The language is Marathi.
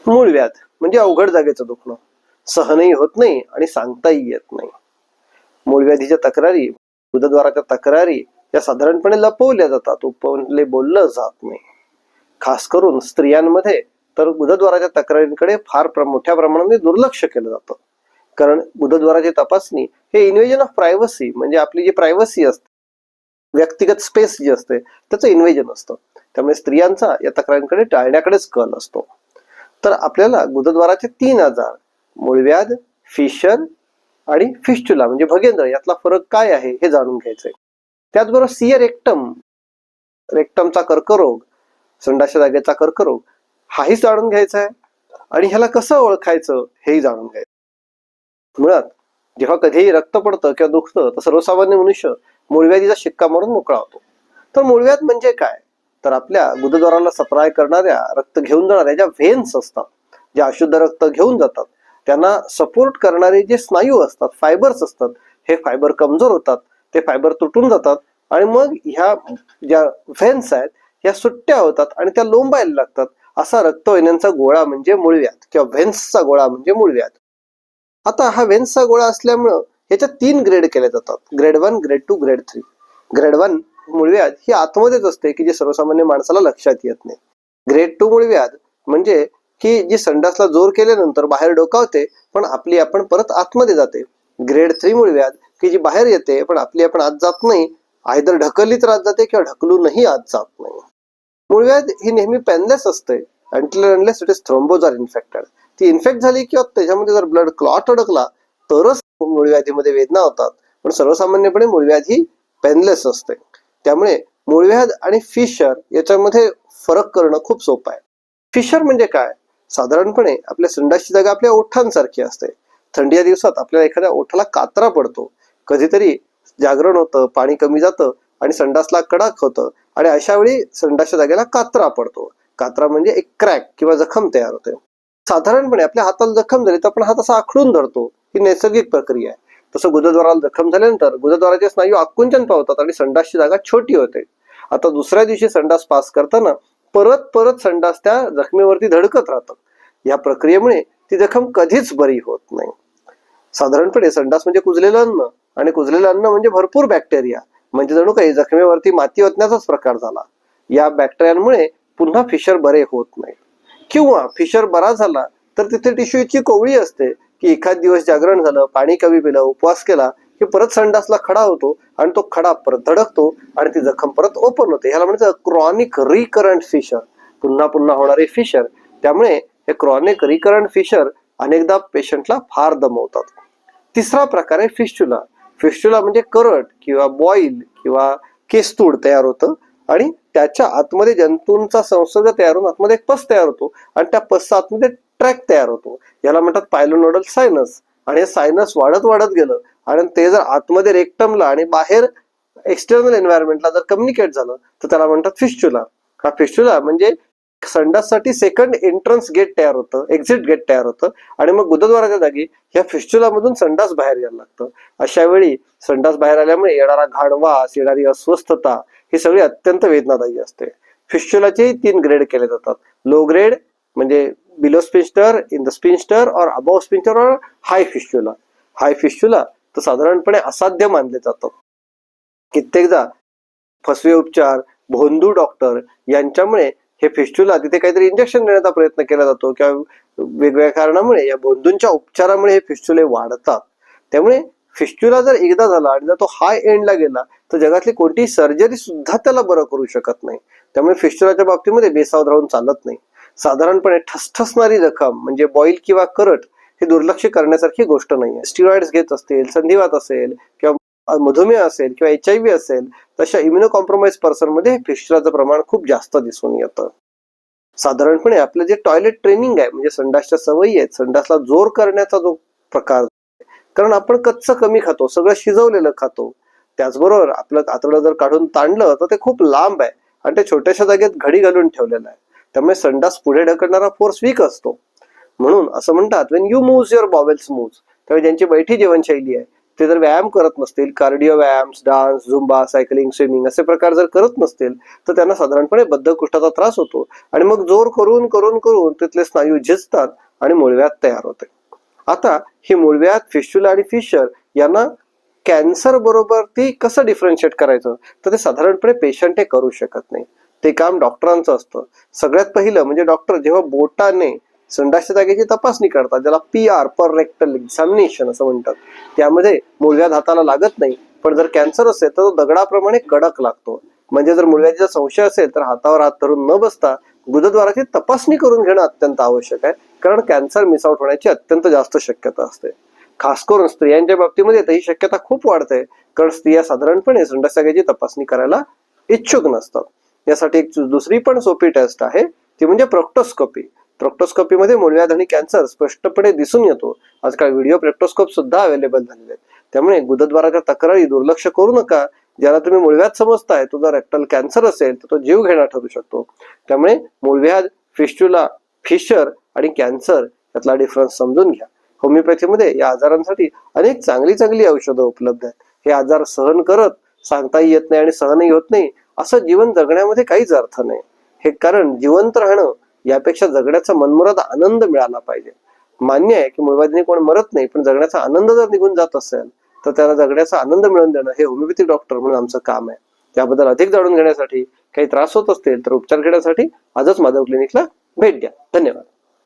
मूळव्याध म्हणजे अवघड जागेचं दुखणं, सहनही होत नाही आणि सांगताही येत नाही. मूळव्याधीच्या तक्रारी, गुदद्वाराच्या तक्रारी या साधारणपणे लपवल्या जातात, ओपनली बोललं जात नाही. खास करून स्त्रियांमध्ये तर गुदद्वाराच्या तक्रारींकडे फार मोठ्या प्रमाणाने दुर्लक्ष केलं जातं. कारण गुदद्वाराची तपासणी हे इन्व्हेजन ऑफ प्रायव्हसी, म्हणजे आपली जी प्रायव्हसी असते, व्यक्तिगत स्पेस जी असते, त्याचं इन्व्हेजन असतं. त्यामुळे स्त्रियांचा या तक्रारींकडे टाळण्याकडेच कल असतो. तर आपल्याला गुदद्वाराचे 3 आजार, मूळव्याध, फिशर आणि फिस्टुला म्हणजे भगेंद्र, यातला फरक काय आहे हे जाणून घ्यायचंय. त्याचबरोबर सियर रेक्टम, रेक्टमचा कर्करोग, संडासच्या जागेचा कर्करोग, हाही जाणून घ्यायचा आहे. आणि ह्याला कसं ओळखायचं हेही जाणून घ्यायचं. मुळात जेव्हा कधीही रक्त पडतं किंवा दुखतं तर सर्वसामान्य मनुष्य मूळव्याधीचा शिक्का मारून मोकळा होतो. तर मूळव्याध म्हणजे काय, तर आपल्या गुदद्वाराला सप्लाय करणाऱ्या, रक्त घेऊन जाणाऱ्या ज्या व्हेन्स असतात, ज्या अशुद्ध रक्त घेऊन जातात, त्यांना सपोर्ट करणारे जे स्नायू असतात, फायबर्स असतात, हे फायबर कमजोर होतात, ते फायबर तुटून जातात आणि मग ह्या ज्या व्हेन्स आहेत ह्या सुट्ट्या होतात आणि त्या लोंबायला लागतात. असा रक्तवाहिन्यांचा गोळा म्हणजे मूळव्याध किंवा व्हेन्सचा गोळा म्हणजे मूळव्याध. आता हा व्हेन्सचा गोळा असल्यामुळं याच्यात 3 ग्रेड केले जातात, ग्रेड 1, ग्रेड 2, ग्रेड 3. ग्रेड 1 मूळव्याध ही आतमध्येच असते की जे सर्वसामान्य माणसाला लक्षात येत नाही. ग्रेड 2 मूळव्याध म्हणजे की जी संडासला जोर केल्यानंतर बाहेर डोकावते पण आपण परत आतमध्ये जाते. ग्रेड 3 मूळव्याध की जी बाहेर येते पण आपण आत जात नाही, आयदर ढकललीच आत जाते किंवा ढकलूनही आत जात नाही. मूळव्याध ही नेहमी पेनलेस असते until and unless it is thrombos are infected. ती इन्फेक्ट झाली किंवा त्याच्यामध्ये जर ब्लड क्लॉट अडकला तरच मूळव्याधीमध्ये वेदना होतात, पण सर्वसामान्यपणे मूळव्याध ही पेनलेस असते. त्यामुळे मूळव्याध आणि फिशर याच्यामध्ये फरक करणं खूप सोपं आहे. फिशर म्हणजे काय, साधारणपणे आपल्या संडासची जागा आपल्या ओठांसारखी असते. थंडीच्या दिवसात आपल्याला एखाद्या ओठाला कात्रा पडतो, कधीतरी जागरण होतं, पाणी कमी जातं आणि संडासला कडक होतं आणि अशा वेळी संडासच्या जागेला कात्रा पडतो. कात्रा म्हणजे एक क्रॅक किंवा जखम तयार होते. साधारणपणे आपल्या हाताला जखम झाली तर आपण हात असा आखडून धरतो, ही नैसर्गिक प्रक्रिया आहे. तसं गुदद्वाराला जखम झाल्यानंतर गुदद्वाराचे स्नायू आकुंचन पावतात आणि संडासची जागा छोटी होते. आता दुसऱ्या दिवशी संडास पास करताना परत परत संडास त्या जखमेवरती धडकत राहतात. या प्रक्रियेमुळे ती जखम कधीच बरी होत नाही. साधारणपणे संडास म्हणजे कुजलेलं अन्न आणि कुजलेलं अन्न म्हणजे भरपूर बॅक्टेरिया, म्हणजे जणू काही जखमेवरती माती ओतण्याचाच प्रकार झाला. या बॅक्टेरियांमुळे पुन्हा फिशर बरे होत नाही. किंवा फिशर बरा झाला तर तिथे टिश्यू इतकी कोवळी असते की एखाद दिवस जागरण झालं, पाणी कमी पिलं, उपवास केला की परत संडासला खडा होतो आणि तो खडा परत धडकतो आणि ती जखम परत ओपन होते. ह्याला म्हणजे क्रॉनिक रिकरंट फिशर, पुन्हा पुन्हा होणारे फिशर. त्यामुळे हे क्रॉनिक रिकरंट फिशर अनेकदा पेशंटला फार दमवतात. तिसरा प्रकार आहे फिस्टुला. फिस्टुला म्हणजे करट किंवा बॉईल किंवा केस्तूड तयार होतं आणि त्याच्या आतमध्ये जंतूंचा संसर्ग तयार होऊन आतमध्ये एक पस तयार होतो आणि त्या पसचा आतमध्ये ट्रॅक तयार होतो. याला म्हणतात पायलोनोडल सायनस. आणि हे सायनस वाढत वाढत गेलं आणि ते जर आतमध्ये रेक्टमला आणि बाहेर एक्सटर्नल एन्व्हायरमेंटला जर कम्युनिकेट झालं तर त्याला म्हणतात फिस्टुला. हा फिस्टुला म्हणजे संडाससाठी सेकंड एंट्रन्स गेट तयार होतं, एक्झिट गेट तयार होतं आणि मग गुदद्वाराच्या जागी ह्या फिस्टुला मधून संडास बाहेर यायला लागतं. अशा वेळी संडास बाहेर आल्यामुळे येणारा घाण वास, येणारी अस्वस्थता ही सगळी अत्यंत वेदनादायी असते. फिस्टुलाचे 3 ग्रेड केले जातात. लो ग्रेड म्हणजे below sphincter, in the sphincter और अबव स्पिंस्टर और हाय फिस्टुला. हाय फिस्टुला तर साधारणपणे असाध्य मानले जातं. कित्येकदा फसवे उपचार, भोंदू डॉक्टर यांच्यामुळे हे फिस्टुला तिथे काहीतरी इंजेक्शन देण्याचा प्रयत्न केला जातो किंवा वेगवेगळ्या कारणामुळे या भोंदूंच्या उपचारामुळे हे फिस्टुले वाढतात. त्यामुळे फिस्टुला जर एकदा झाला आणि जर तो हाय एंडला गेला तर जगातली कोणतीही सर्जरी सुद्धा त्याला बरं करू शकत नाही. त्यामुळे फिस्टुलाच्या बाबतीमध्ये बेसावध राहून चालत नाही. साधारणपणे ठसठसणारी जखम म्हणजे बॉईल किंवा करट ही दुर्लक्ष करण्यासारखी गोष्ट नाही. स्टिरॉइड्स घेत असतील, संधिवात असेल किंवा मधुमेह असेल किंवा HIV असेल, तशा इम्युनो कॉम्प्रोमाइज पर्सन मध्ये फिस्टुलाचं प्रमाण खूप जास्त दिसून येतं. साधारणपणे आपलं जे टॉयलेट ट्रेनिंग आहे म्हणजे संडासच्या सवयी आहेत, संडासला जोर करण्याचा जो प्रकार, कारण आपण कच्चं कमी खातो, सगळं शिजवलेलं खातो. त्याचबरोबर आपलं आतडं जर काढून ताणलं तर ते खूप लांब आहे आणि ते छोट्याशा जागेत घडी घालून ठेवलेलं आहे. त्यामुळे संडास पुढे ढकलणारा फोर्स वीक असतो. म्हणून असं म्हणतात when you move your bowels move, त्यामुळे ज्यांची बैठी जीवनशैली आहे ते जर व्यायाम करत नसतील, कार्डिओ व्यायाम, डान्स, झुंबा, सायकलिंग, स्विमिंग असे प्रकार जर करत नसतील तर त्यांना साधारणपणे बद्धकोष्ठाचा त्रास होतो आणि मग जोर करून करून करून तिथले स्नायू झिजतात आणि मूळव्याध तयार होते. आता ही मूळव्याध, फिस्टुला आणि फिशर यांना कॅन्सर बरोबर ती कसं डिफरन्शिएट करायचं, तर ते साधारणपणे पेशंट हे करू शकत नाही. ते काम डॉक्टरांचं असतं. सगळ्यात पहिलं म्हणजे डॉक्टर जेव्हा बोटाने संडासच्या जागेची तपासणी करतात, ज्याला PR पर रेक्टल एक्झामिनेशन असं म्हणतात, त्यामध्ये मूळव्याध हाताला लागत नाही. पण जर कॅन्सर असेल तर तो दगडाप्रमाणे कडक लागतो. म्हणजे जर मूळव्याधीचा संशय असेल तर हातावर हात धरून न बसता गुदद्वाराची तपासणी करून घेणं अत्यंत आवश्यक आहे, कारण कॅन्सर मिस आउट होण्याची अत्यंत जास्त शक्यता असते. खास करून स्त्रियांच्या बाबतीमध्ये तर ही शक्यता खूप वाढते, कारण स्त्रिया साधारणपणे संडास जागेची तपासणी करायला इच्छुक नसतात. यासाठी एक दुसरी पण सोपी टेस्ट आहे, ती म्हणजे प्रोक्टोस्कोपी. प्रोक्टोस्कोपीमध्ये मूळव्याध आणि कॅन्सर स्पष्टपणे दिसून येतो. आजकाल व्हिडिओ प्रोक्टोस्कोप सुद्धा अवेलेबल झालेले आहेत. त्यामुळे गुदद्वाराच्या तक्रारी दुर्लक्ष करू नका. ज्याला तुम्ही मूळव्याध समजताय तो जर रेक्टल कॅन्सर असेल तर तो जीव घेणा ठरू शकतो. त्यामुळे मूळव्याध, फिस्टुला, फिशर आणि कॅन्सर यातला डिफरन्स समजून घ्या. होमिओपॅथीमध्ये या आजारांसाठी अनेक चांगली चांगली औषधं उपलब्ध आहेत. हे आजार सहन करत, सांगताही येत नाही आणि सहनही होत नाही असं जीवन जगण्यामध्ये काहीच अर्थ नाही. हे कारण जिवंत राहणं यापेक्षा जगण्याचा मनमुराद आनंद मिळाला पाहिजे. मान्य आहे की मूळव्याधीने कोण मरत नाही, पण जगण्याचा आनंद जर निघून जात असेल तर त्याला जगण्याचा आनंद मिळवून देणं हे होमिओपॅथिक डॉक्टर म्हणून आमचं काम आहे. त्याबद्दल अधिक जाणून घेण्यासाठी, काही त्रास होत असतील तर उपचार घेण्यासाठी आजच माधव क्लिनिकला भेट द्या. धन्यवाद.